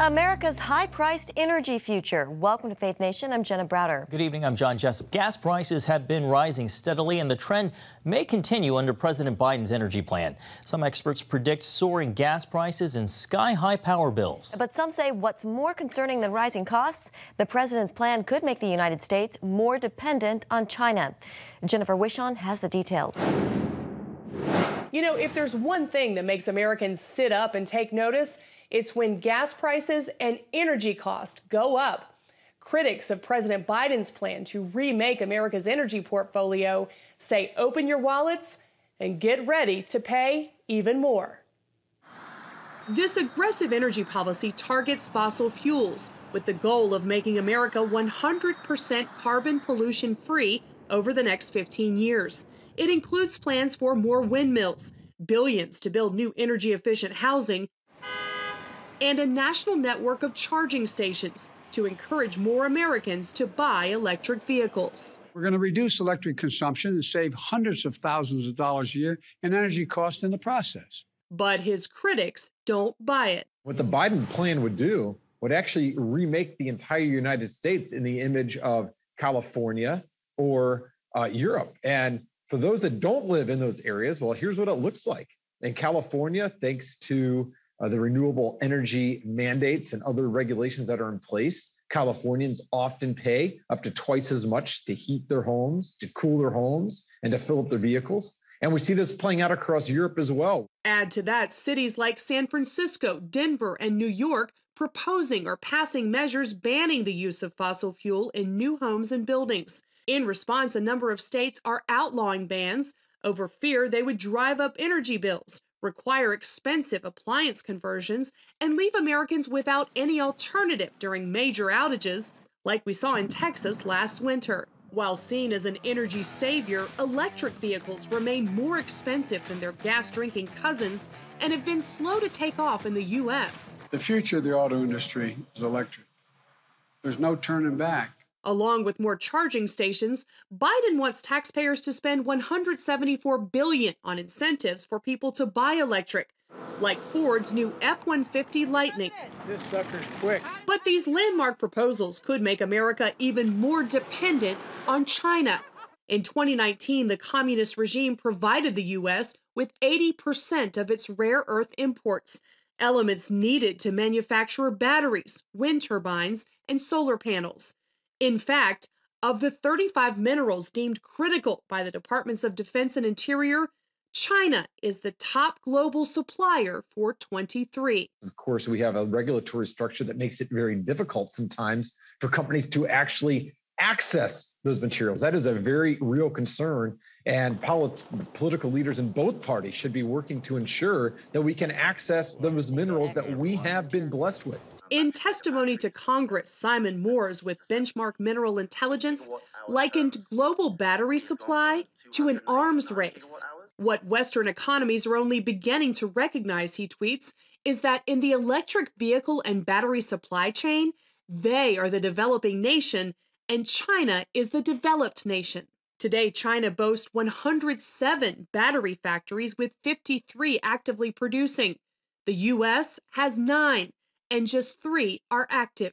America's high-priced energy future. Welcome to Faith Nation. I'm Jenna Browder. Good evening. I'm John Jessup. Gas prices have been rising steadily, and the trend may continue under President Biden's energy plan. Some experts predict soaring gas prices and sky-high power bills. But some say what's more concerning than rising costs, the president's plan could make the United States more dependent on China. Jennifer Wishon has the details. You know, if there's one thing that makes Americans sit up and take notice, it's when gas prices and energy costs go up. Critics of President Biden's plan to remake America's energy portfolio say open your wallets and get ready to pay even more. This aggressive energy policy targets fossil fuels with the goal of making America 100% carbon pollution free over the next 15 years. It includes plans for more windmills, billions to build new energy efficient housing, and a national network of charging stations to encourage more Americans to buy electric vehicles. We're going to reduce electric consumption and save hundreds of thousands of dollars a year in energy costs in the process. But his critics don't buy it. What the Biden plan would do would actually remake the entire United States in the image of California or Europe. And for those that don't live in those areas, well, here's what it looks like. In California, thanks to the renewable energy mandates and other regulations that are in place, Californians often pay up to twice as much to heat their homes, to cool their homes, and to fill up their vehicles. And we see this playing out across Europe as well. Add to that cities like San Francisco, Denver, and New York proposing or passing measures banning the use of fossil fuel in new homes and buildings. In response, a number of states are outlawing bans over fear they would drive up energy bills, require expensive appliance conversions, and leave Americans without any alternative during major outages, like we saw in Texas last winter. While seen as an energy savior, electric vehicles remain more expensive than their gas-drinking cousins and have been slow to take off in the U.S. The future of the auto industry is electric. There's no turning back. Along with more charging stations, Biden wants taxpayers to spend $174 billion on incentives for people to buy electric, like Ford's new F-150 Lightning. This sucker's quick. But these landmark proposals could make America even more dependent on China. In 2019, the communist regime provided the U.S. with 80% of its rare earth imports, elements needed to manufacture batteries, wind turbines, and solar panels. In fact, of the 35 minerals deemed critical by the Departments of Defense and Interior, China is the top global supplier for 23. Of course, we have a regulatory structure that makes it very difficult sometimes for companies to actually access those materials. That is a very real concern, and political leaders in both parties should be working to ensure that we can access those minerals that we have been blessed with. In testimony to Congress, Simon Moores with Benchmark Mineral Intelligence likened global battery supply to an arms race. What Western economies are only beginning to recognize, he tweets, is that in the electric vehicle and battery supply chain, they are the developing nation and China is the developed nation. Today, China boasts 107 battery factories with 53 actively producing. The U.S. has 9. And just 3 are active.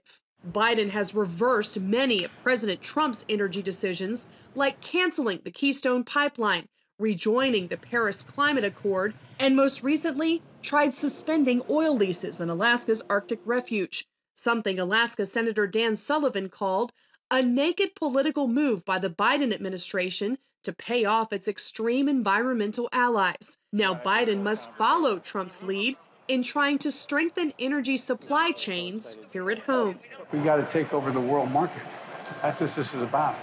Biden has reversed many of President Trump's energy decisions, like canceling the Keystone Pipeline, rejoining the Paris Climate Accord, and most recently, tried suspending oil leases in Alaska's Arctic refuge, something Alaska Senator Dan Sullivan called a naked political move by the Biden administration to pay off its extreme environmental allies. Now Biden must follow Trump's lead in trying to strengthen energy supply chains here at home. We got to take over the world market. That's what this is about,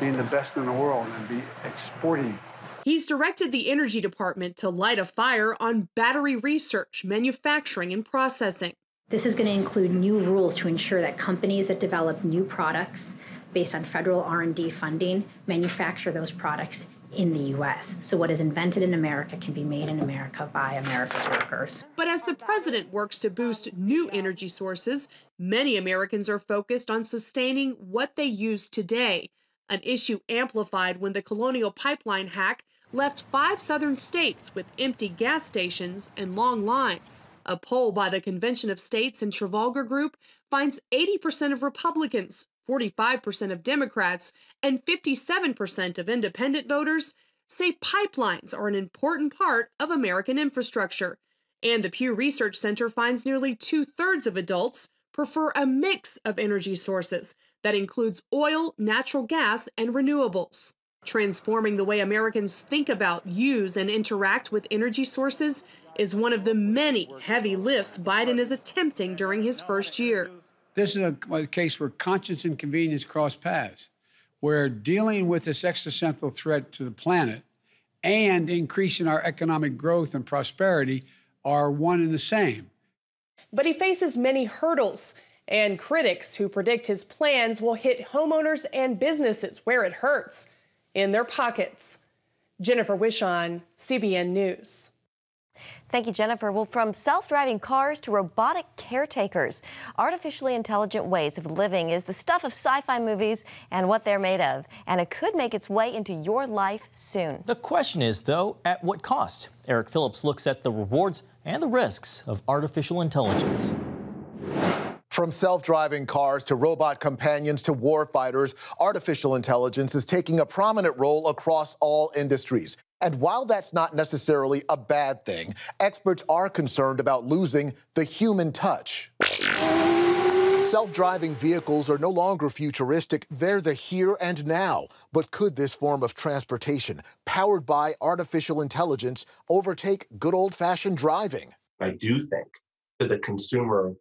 being the best in the world and be exporting. He's directed the Energy Department to light a fire on battery research, manufacturing, and processing. This is going to include new rules to ensure that companies that develop new products based on federal R&D funding manufacture those products in the U.S. So what is invented in America can be made in America by America's workers. But as the president works to boost new energy sources, many Americans are focused on sustaining what they use today, an issue amplified when the Colonial Pipeline hack left 5 southern states with empty gas stations and long lines. A poll by the Convention of States and Trafalgar Group finds 80% of Republicans, 45% of Democrats, and 57% of independent voters say pipelines are an important part of American infrastructure. And the Pew Research Center finds nearly 2/3 of adults prefer a mix of energy sources that includes oil, natural gas, and renewables. Transforming the way Americans think about, use, and interact with energy sources is one of the many heavy lifts Biden is attempting during his first year. This is a case where conscience and convenience cross paths, where dealing with this existential threat to the planet and increasing our economic growth and prosperity are one and the same. But he faces many hurdles and critics who predict his plans will hit homeowners and businesses where it hurts, in their pockets. Jennifer Wishon, CBN News. Thank you, Jennifer. Well, from self-driving cars to robotic caretakers, artificially intelligent ways of living is the stuff of sci-fi movies and what they're made of. And it could make its way into your life soon. The question is, though, at what cost? Eric Phillips looks at the rewards and the risks of artificial intelligence. From self-driving cars to robot companions to war fighters, artificial intelligence is taking a prominent role across all industries. And while that's not necessarily a bad thing, experts are concerned about losing the human touch. Self-driving vehicles are no longer futuristic, they're the here and now. But could this form of transportation, powered by artificial intelligence, overtake good old-fashioned driving? I do think that the consumer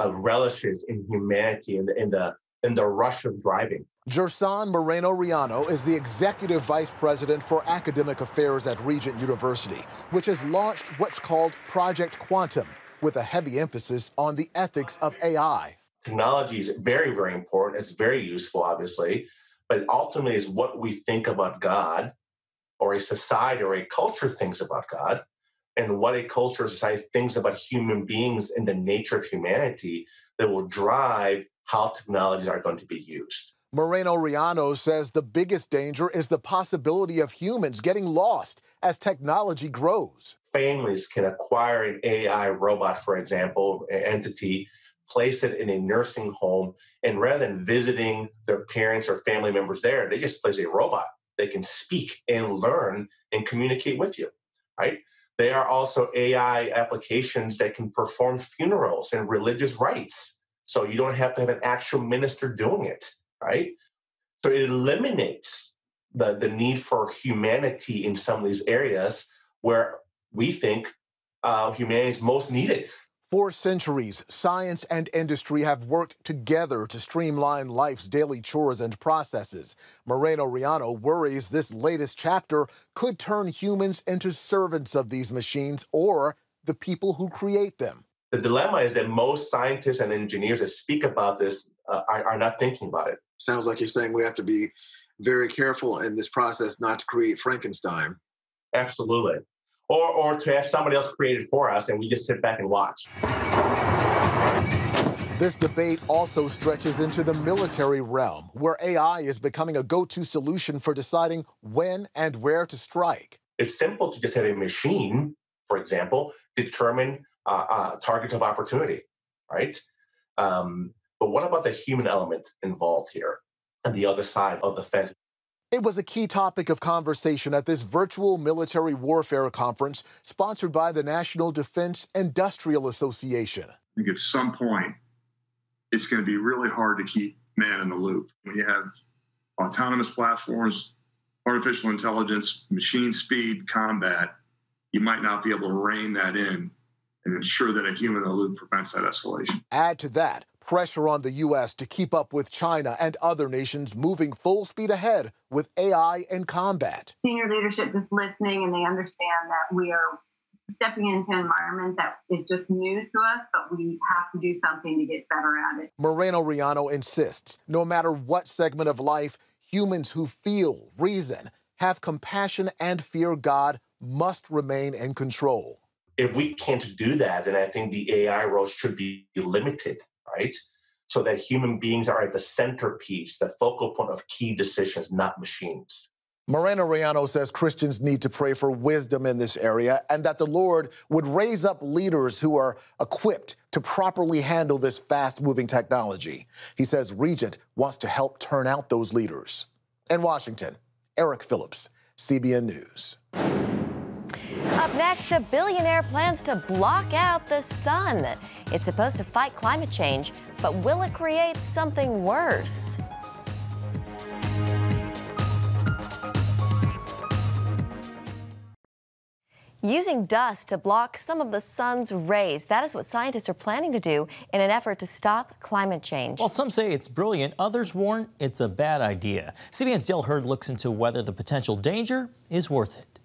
relishes in humanity and in the rush of driving. Gerson Moreno-Riano is the Executive Vice President for Academic Affairs at Regent University, which has launched what's called Project Quantum, with a heavy emphasis on the ethics of AI. Technology is very, very important. It's very useful, obviously, but ultimately is what we think about God, or a society or a culture thinks about God, and what a culture or society thinks about human beings and the nature of humanity that will drive how technologies are going to be used. Moreno-Riano says the biggest danger is the possibility of humans getting lost as technology grows. Families can acquire an AI robot, for example, an entity, place it in a nursing home, and rather than visiting their parents or family members there, they just place a robot. They can speak and learn and communicate with you, right? There are also AI applications that can perform funerals and religious rites. So you don't have to have an actual minister doing it, right? So it eliminates the need for humanity in some of these areas where we think humanity is most needed. For centuries, science and industry have worked together to streamline life's daily chores and processes. Moreno-Riano worries this latest chapter could turn humans into servants of these machines or the people who create them. The dilemma is that most scientists and engineers that speak about this are not thinking about it. Sounds like you're saying we have to be very careful in this process not to create Frankenstein. Absolutely. Or to have somebody else create it for us and we just sit back and watch. This debate also stretches into the military realm, where AI is becoming a go-to solution for deciding when and where to strike. It's simple to just have a machine, for example, determine targets of opportunity, right? But what about the human element involved here and the other side of the fence? It was a key topic of conversation at this virtual military warfare conference sponsored by the National Defense Industrial Association. I think at some point, it's going to be really hard to keep man in the loop. When you have autonomous platforms, artificial intelligence, machine speed combat, you might not be able to rein that in and ensure that a human in the loop prevents that escalation. Add to that pressure on the U.S. to keep up with China and other nations moving full speed ahead with AI in combat. Senior leadership is listening and they understand that we are stepping into an environment that is just new to us, but we have to do something to get better at it. Moreno-Riano insists no matter what segment of life, humans who feel, reason, have compassion and fear God must remain in control. If we can't do that, then I think the AI role should be limited, right? So that human beings are at the centerpiece, the focal point of key decisions, not machines. Moreno Rayano says Christians need to pray for wisdom in this area and that the Lord would raise up leaders who are equipped to properly handle this fast-moving technology. He says Regent wants to help turn out those leaders. In Washington, Eric Phillips, CBN News. Up next, a billionaire plans to block out the sun. It's supposed to fight climate change, but will it create something worse? Using dust to block some of the sun's rays. That is what scientists are planning to do in an effort to stop climate change. While some say it's brilliant, others warn it's a bad idea. CBN's Dale Hurd looks into whether the potential danger is worth it.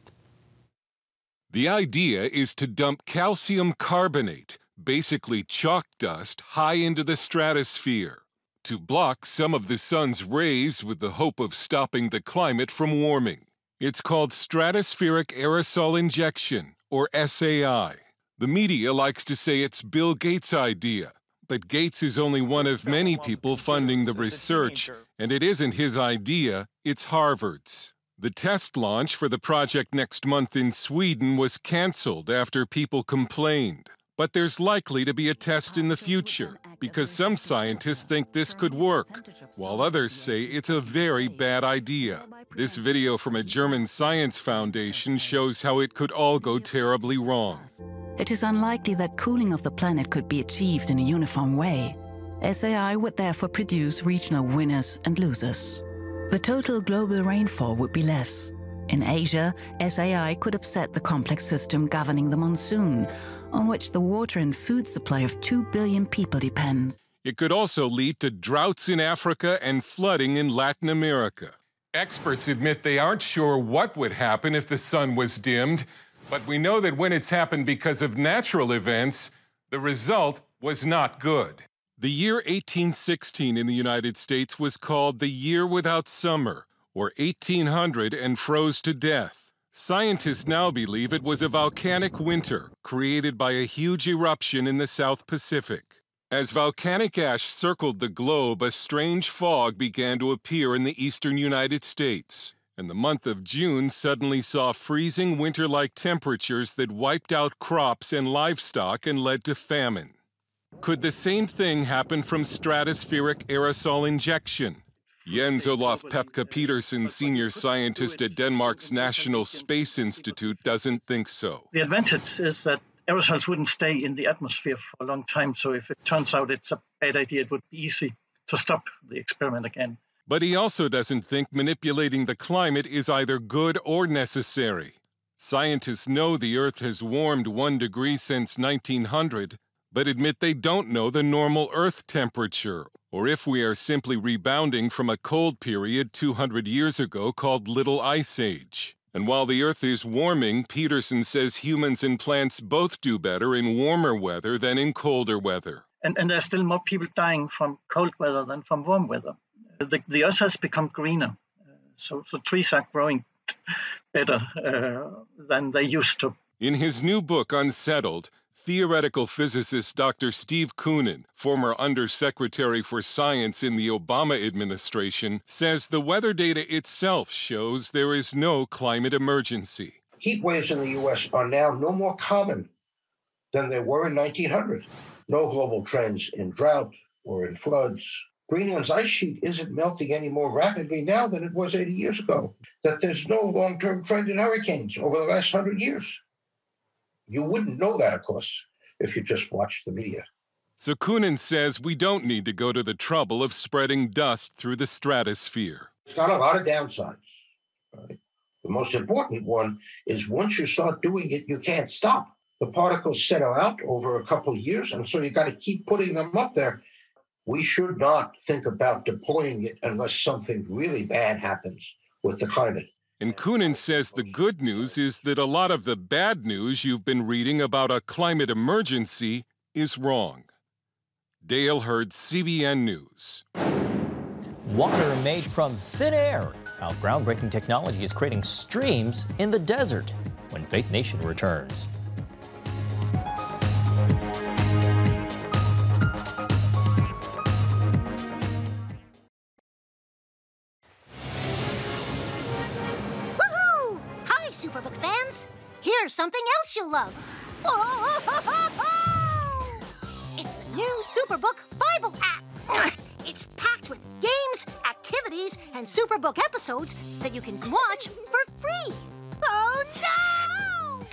The idea is to dump calcium carbonate, basically chalk dust, high into the stratosphere, to block some of the sun's rays with the hope of stopping the climate from warming. It's called stratospheric aerosol injection, or SAI. The media likes to say it's Bill Gates' idea, but Gates is only one of many people funding the research, and it isn't his idea, it's Harvard's. The test launch for the project next month in Sweden was canceled after people complained. But there's likely to be a test in the future, because some scientists think this could work, while others say it's a very bad idea. This video from a German science foundation shows how it could all go terribly wrong. It is unlikely that cooling of the planet could be achieved in a uniform way. SAI would therefore produce regional winners and losers. The total global rainfall would be less. In Asia, SAI could upset the complex system governing the monsoon, on which the water and food supply of 2 billion people depends. It could also lead to droughts in Africa and flooding in Latin America. Experts admit they aren't sure what would happen if the sun was dimmed, but we know that when it's happened because of natural events, the result was not good. The year 1816 in the United States was called the Year Without Summer, or 1800, and froze to death. Scientists now believe it was a volcanic winter created by a huge eruption in the South Pacific. As volcanic ash circled the globe, a strange fog began to appear in the eastern United States, and the month of June suddenly saw freezing winter-like temperatures that wiped out crops and livestock and led to famine. Could the same thing happen from stratospheric aerosol injection? Jens Olaf Pepke Petersen, senior scientist at Denmark's National Space Institute, doesn't think so. The advantage is that aerosols wouldn't stay in the atmosphere for a long time, so if it turns out it's a bad idea, it would be easy to stop the experiment again. But he also doesn't think manipulating the climate is either good or necessary. Scientists know the Earth has warmed 1 degree since 1900, but admit they don't know the normal Earth temperature, or if we are simply rebounding from a cold period 200 years ago called Little Ice Age. And while the Earth is warming, Petersen says humans and plants both do better in warmer weather than in colder weather. And there's still more people dying from cold weather than from warm weather. The Earth has become greener, so trees are growing better than they used to. In his new book, Unsettled, theoretical physicist Dr. Steve Koonin, former Undersecretary for Science in the Obama administration, says the weather data itself shows there is no climate emergency. Heat waves in the U.S. are now no more common than they were in 1900. No global trends in drought or in floods. Greenland's ice sheet isn't melting any more rapidly now than it was 80 years ago. That there's no long-term trend in hurricanes over the last 100 years. You wouldn't know that, of course, if you just watched the media. So Koonin says we don't need to go to the trouble of spreading dust through the stratosphere. It's got a lot of downsides. Right? The most important one is once you start doing it, you can't stop. The particles settle out over a couple of years, and so you got to keep putting them up there. We should not think about deploying it unless something really bad happens with the climate. And Koonin says the good news is that a lot of the bad news you've been reading about a climate emergency is wrong. Dale Hurd, CBN News. Water made from thin air. How groundbreaking technology is creating streams in the desert. When Faith Nation returns. Superbook fans. Here's something else you'll love. It's the new Superbook Bible app. It's packed with games, activities, and Superbook episodes that you can watch for free. Oh, no!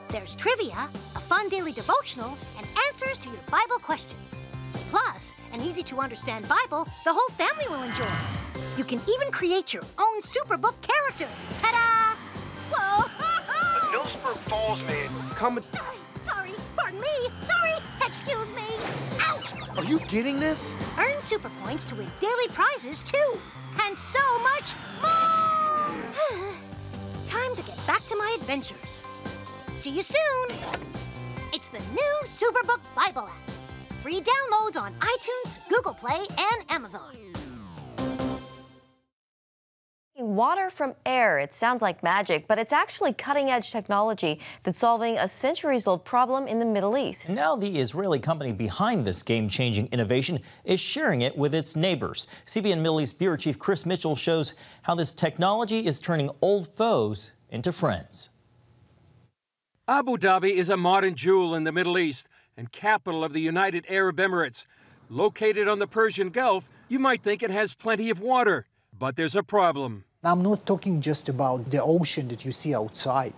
There's trivia, a fun daily devotional, and answers to your Bible questions. Plus, an easy-to-understand Bible the whole family will enjoy. You can even create your own Superbook character. Ta-da! Whoa! Millsburg Falls man coming. Sorry, pardon me. Sorry, excuse me. Ouch! Are you getting this? Earn super points to win daily prizes, too. And so much more! Time to get back to my adventures. See you soon. It's the new Superbook Bible app. Free downloads on iTunes, Google Play, and Amazon. Water from air. It sounds like magic, but it's actually cutting-edge technology that's solving a centuries-old problem in the Middle East. Now the Israeli company behind this game-changing innovation is sharing it with its neighbors. CBN Middle East Bureau Chief Chris Mitchell shows how this technology is turning old foes into friends. Abu Dhabi is a modern jewel in the Middle East and capital of the United Arab Emirates. Located on the Persian Gulf, you might think it has plenty of water, but there's a problem. I'm not talking just about the ocean that you see outside.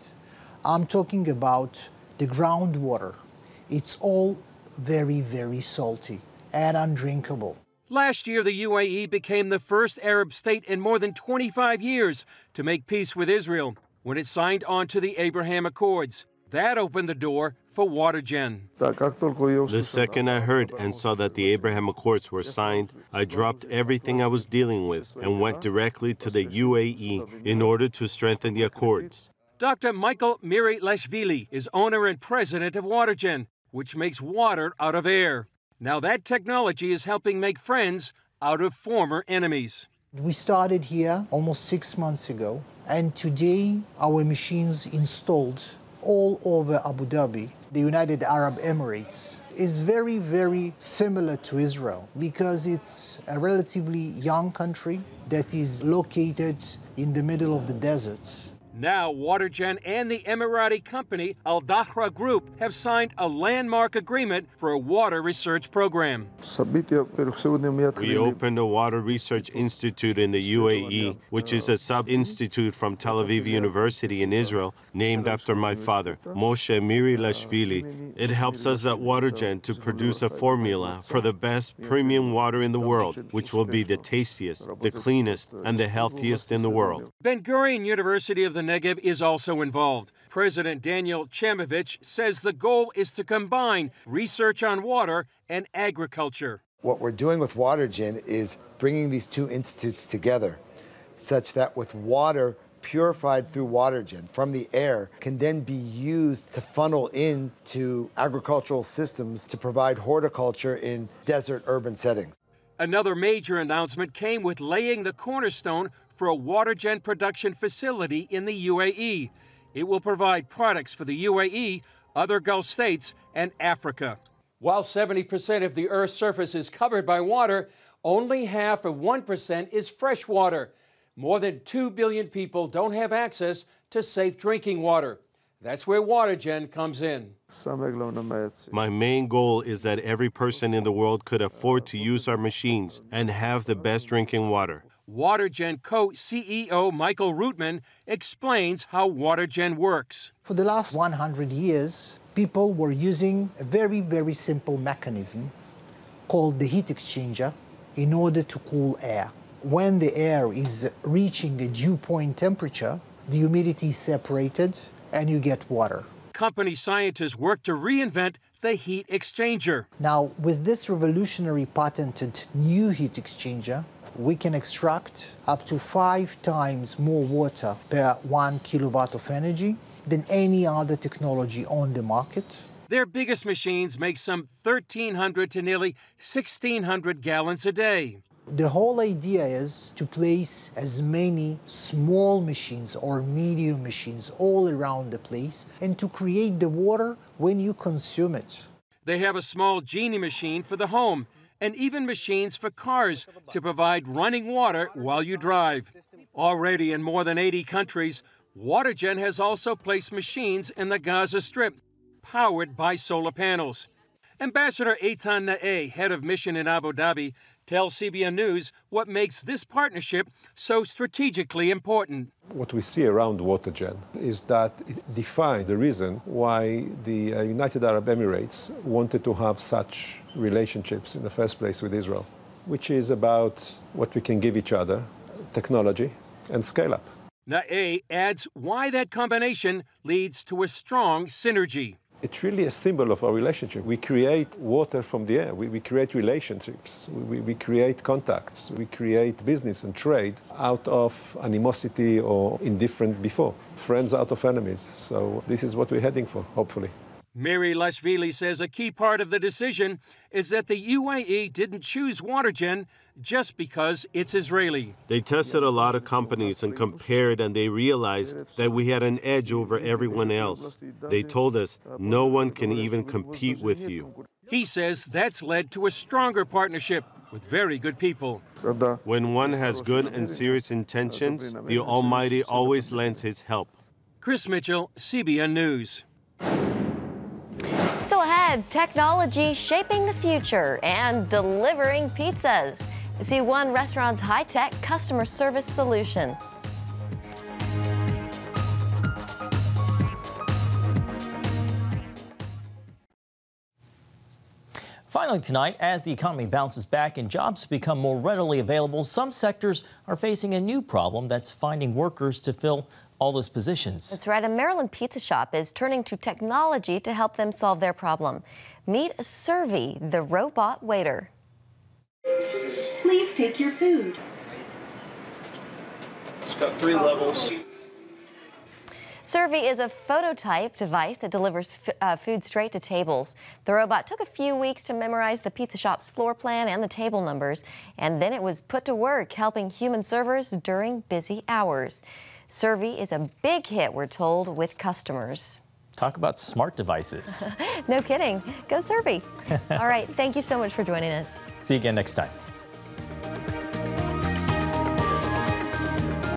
I'm talking about the groundwater. It's all very, very salty and undrinkable. Last year, the UAE became the first Arab state in more than 25 years to make peace with Israel when it signed on to the Abraham Accords. That opened the door for WaterGen. The second I heard and saw that the Abraham Accords were signed, I dropped everything I was dealing with and went directly to the UAE in order to strengthen the accords. Dr. Michael Mirilashvili is owner and president of WaterGen, which makes water out of air. Now that technology is helping make friends out of former enemies. We started here almost 6 months ago, and today our machines installed all over Abu Dhabi, the United Arab Emirates, is very, very similar to Israel because it's a relatively young country that is located in the middle of the desert. Now, WaterGen and the Emirati company Al Dahra Group have signed a landmark agreement for a water research program. We opened a water research institute in the UAE, which is a sub-institute from Tel Aviv University in Israel, named after my father, Moshe Mirilashvili. It helps us at WaterGen to produce a formula for the best premium water in the world, which will be the tastiest, the cleanest, and the healthiest in the world. Ben Gurion University of the Negev is also involved. President Daniel Chamovich says the goal is to combine research on water and agriculture. What we're doing with WaterGen is bringing these two institutes together such that with water purified through WaterGen from the air can then be used to funnel into agricultural systems to provide horticulture in desert urban settings. Another major announcement came with laying the cornerstone for a WaterGen production facility in the UAE. It will provide products for the UAE, other Gulf states, and Africa. While 70% of the Earth's surface is covered by water, only half of 1% is fresh water. More than 2 billion people don't have access to safe drinking water. That's where WaterGen comes in. My main goal is that every person in the world could afford to use our machines and have the best drinking water. WaterGen co-CEO Michael Rootman explains how WaterGen works. For the last 100 years, people were using a very, very simple mechanism called the heat exchanger in order to cool air. When the air is reaching a dew point temperature, the humidity is separated and you get water. Company scientists work to reinvent the heat exchanger. Now, with this revolutionary patented new heat exchanger, we can extract up to 5 times more water per 1 kilowatt of energy than any other technology on the market. Their biggest machines make some 1,300 to nearly 1,600 gallons a day. The whole idea is to place as many small machines or medium machines all around the place and to create the water when you consume it. They have a small Genie machine for the home and even machines for cars to provide running water while you drive. Already in more than 80 countries, WaterGen has also placed machines in the Gaza Strip, powered by solar panels. Ambassador Eitan Naeh, head of mission in Abu Dhabi, tells CBN News what makes this partnership so strategically important. What we see around WaterGen is that it defines the reason why the United Arab Emirates wanted to have such relationships in the first place with Israel, which is about what we can give each other, technology, and scale up. Naeh adds why that combination leads to a strong synergy. It's really a symbol of our relationship. We create water from the air. We create relationships. We create contacts. We create business and trade out of animosity or indifference before. Friends out of enemies. So this is what we're heading for, hopefully. Miri Lashvili says a key part of the decision is that the UAE didn't choose WaterGen just because it's Israeli. They tested a lot of companies and compared, and they realized that we had an edge over everyone else. They told us, no one can even compete with you. He says that's led to a stronger partnership with very good people. When one has good and serious intentions, the Almighty always lends his help. Chris Mitchell, CBN News. So ahead, technology shaping the future and delivering pizzas. See one restaurant's high-tech customer service solution. Finally tonight, as the economy bounces back and jobs become more readily available, some sectors are facing a new problem that's finding workers to fill all those positions. That's right. A Maryland pizza shop is turning to technology to help them solve their problem. Meet Servi, the robot waiter. Please take your food. It's got 3 levels. Servi is a phototype device that delivers food straight to tables. The robot took a few weeks to memorize the pizza shop's floor plan and the table numbers, and then it was put to work helping human servers during busy hours. Servi is a big hit, we're told, with customers. Talk about smart devices. No kidding. Go Servi. All right. Thank you so much for joining us. See you again next time.